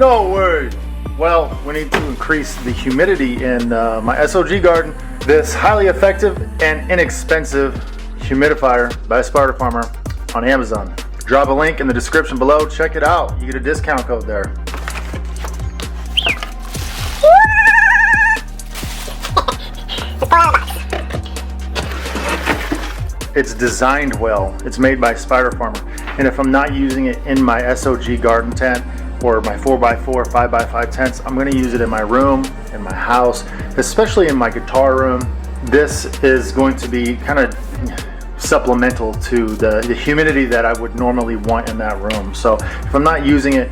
No way! Well, we need to increase the humidity in my SOG garden. This highly effective and inexpensive humidifier by Spider Farmer on Amazon. Drop a link in the description below. Check it out. You get a discount code there. It's designed well. It's made by Spider Farmer. And if I'm not using it in my SOG garden tent or my 4x4, 5x5 tents, I'm gonna use it in my room, in my house, especially in my guitar room. This is going to be kind of supplemental to the humidity that I would normally want in that room. So if I'm not using it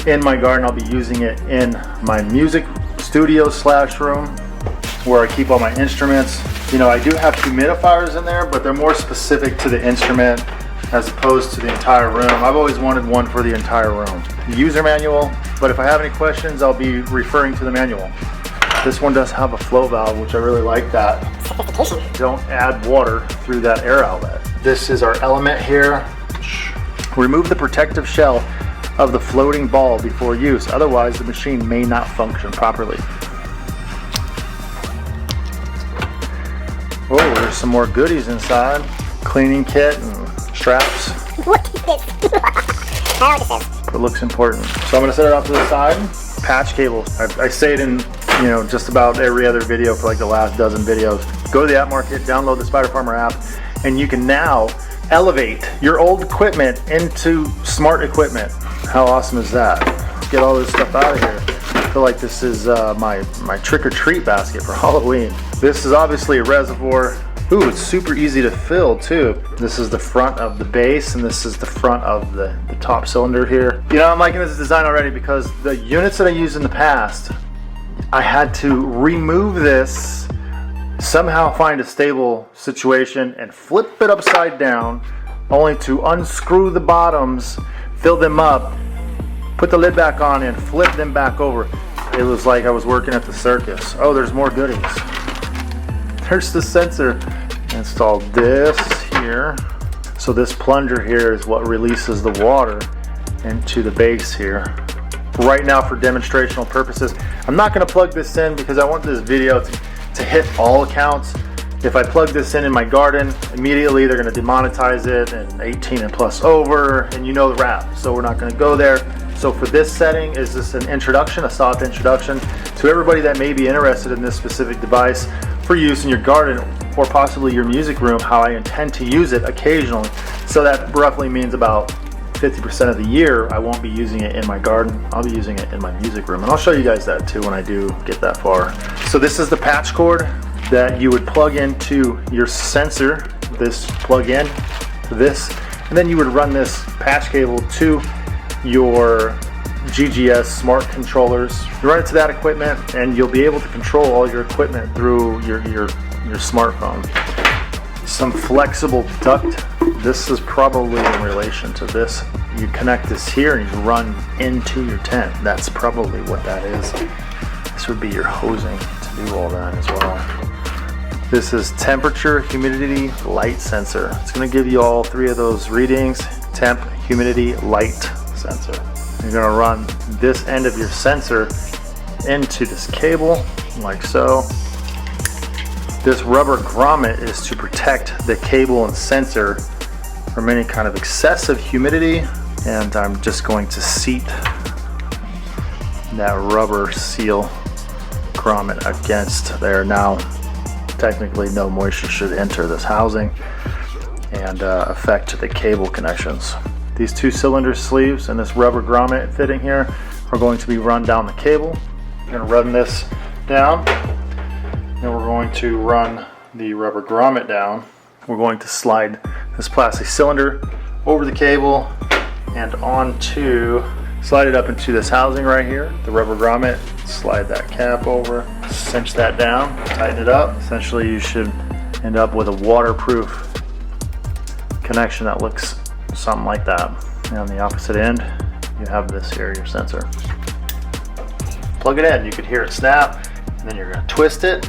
in my garden, I'll be using it in my music studio / room where I keep all my instruments. You know, I do have humidifiers in there, but they're more specific to the instrument as opposed to the entire room. I've always wanted one for the entire room. User manual, but if I have any questions, I'll be referring to the manual. This one does have a flow valve, which I really like that. Don't add water through that air outlet. This is our element here. Remove the protective shell of the floating ball before use, otherwise the machine may not function properly. Oh, there's some more goodies inside. Cleaning kit and straps. What is this? I don't know what this is. It looks important. So I'm gonna set it off to the side. Patch cables. I say it in, you know, just about every other video for like the last dozen videos. Go to the app market, download the Spider Farmer app, and you can now elevate your old equipment into smart equipment. How awesome is that? Let's get all this stuff out of here. I feel like this is my trick-or-treat basket for Halloween. This is obviously a reservoir. Ooh, it's super easy to fill too. This is the front of the base and this is the front of the top cylinder here. You know, I'm liking this design already because the units that I used in the past, I had to remove this, somehow find a stable situation and flip it upside down, only to unscrew the bottoms, fill them up, put the lid back on and flip them back over. It was like I was working at the circus. Oh, there's more goodies. There's the sensor. Installed this here. So this plunger here is what releases the water into the base here. Right now for demonstrational purposes, I'm not gonna plug this in because I want this video to hit all accounts. If I plug this in my garden, immediately they're gonna demonetize it and 18 and plus over, and you know the rap. So we're not gonna go there. So for this setting, is this an introduction, a soft introduction to everybody that may be interested in this specific device for use in your garden or possibly your music room, how I intend to use it occasionally. So that roughly means about 50% of the year I won't be using it in my garden. I'll be using it in my music room, and I'll show you guys that too when I do get that far. So this is the patch cord that you would plug into your sensor. This plug in, this, and then you would run this patch cable to your GGS smart controllers. You run it to that equipment and you'll be able to control all your equipment through your smartphone. Some flexible duct. This is probably in relation to this. You connect this here and you run into your tent. That's probably what that is. This would be your hosing to do all that as well. This is temperature, humidity, light sensor. It's going to give you all three of those readings: temp, humidity, light sensor. You're going to run this end of your sensor into this cable like so. This rubber grommet is to protect the cable and sensor from any kind of excessive humidity, and I'm just going to seat that rubber seal grommet against there. Now technically no moisture should enter this housing and affect the cable connections. These two cylinder sleeves and this rubber grommet fitting here are going to be run down the cable. We're going to run this down, and we're going to run the rubber grommet down. We're going to slide this plastic cylinder over the cable and slide it up into this housing right here, the rubber grommet. Slide that cap over, cinch that down, tighten it up. Essentially you should end up with a waterproof connection that looks something like that. And on the opposite end, you have this here, your sensor. Plug it in, you could hear it snap, and then you're going to twist it.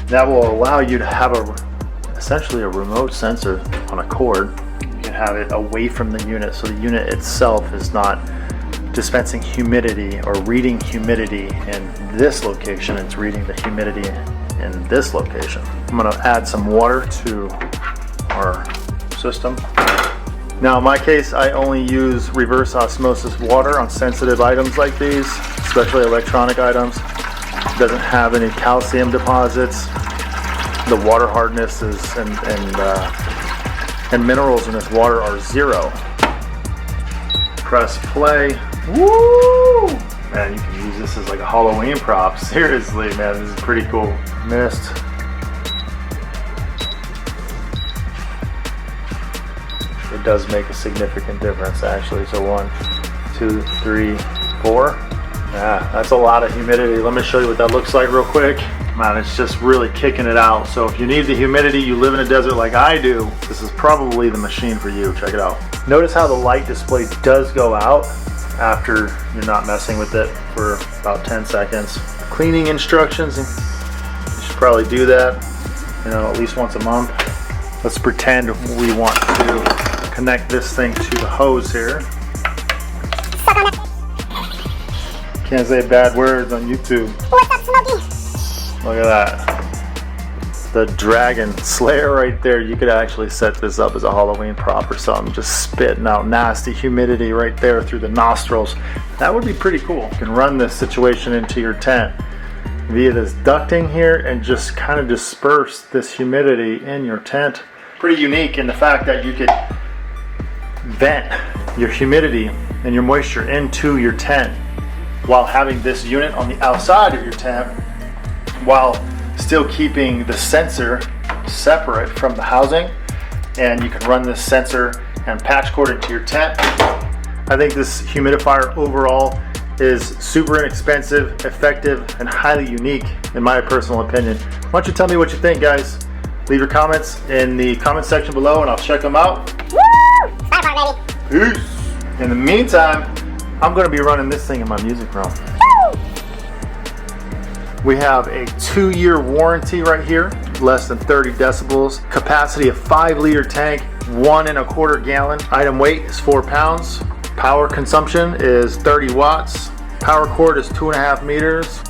That will allow you to have essentially a remote sensor on a cord. You can have it away from the unit, so the unit itself is not dispensing humidity or reading humidity in this location. It's reading the humidity in this location. I'm gonna add some water to our system. Now in my case, I only use reverse osmosis water on sensitive items like these, especially electronic items. It doesn't have any calcium deposits. The water hardness is and minerals in this water are 0. Press play. Woo! Man, you can use this as like a Halloween prop. Seriously, man, this is pretty cool. Mist. It does make a significant difference actually. So 1, 2, 3, 4. Yeah, that's a lot of humidity. Let me show you what that looks like real quick. Man, it's just really kicking it out. So if you need the humidity, you live in a desert like I do, this is probably the machine for you. Check it out. Notice how the light display does go out after you're not messing with it for about 10 seconds. Cleaning instructions, you should probably do that, you know, at least once a month. Let's pretend we want to connect this thing to the hose here. Can't say bad words on YouTube. What's up, Smokey? Look at that. The dragon slayer right there. You could actually set this up as a Halloween prop or something. Just spitting out nasty humidity right there through the nostrils. That would be pretty cool. You can run this situation into your tent via this ducting here and just kind of disperse this humidity in your tent. Pretty unique in the fact that you could vent your humidity and your moisture into your tent while having this unit on the outside of your tent, while still keeping the sensor separate from the housing. And you can run this sensor and patch cord into your tent. I think this humidifier overall is super inexpensive, effective, and highly unique in my personal opinion. Why don't you tell me what you think, guys? Leave your comments in the comment section below and I'll check them out. Woo! Bye, baby. Peace. In the meantime, I'm gonna be running this thing in my music room. We have a 2-year warranty right here, less than 30 decibels, capacity of 5-liter tank, 1 1/4 gallon. Item weight is 4 pounds. Power consumption is 30 watts. Power cord is 2.5 meters.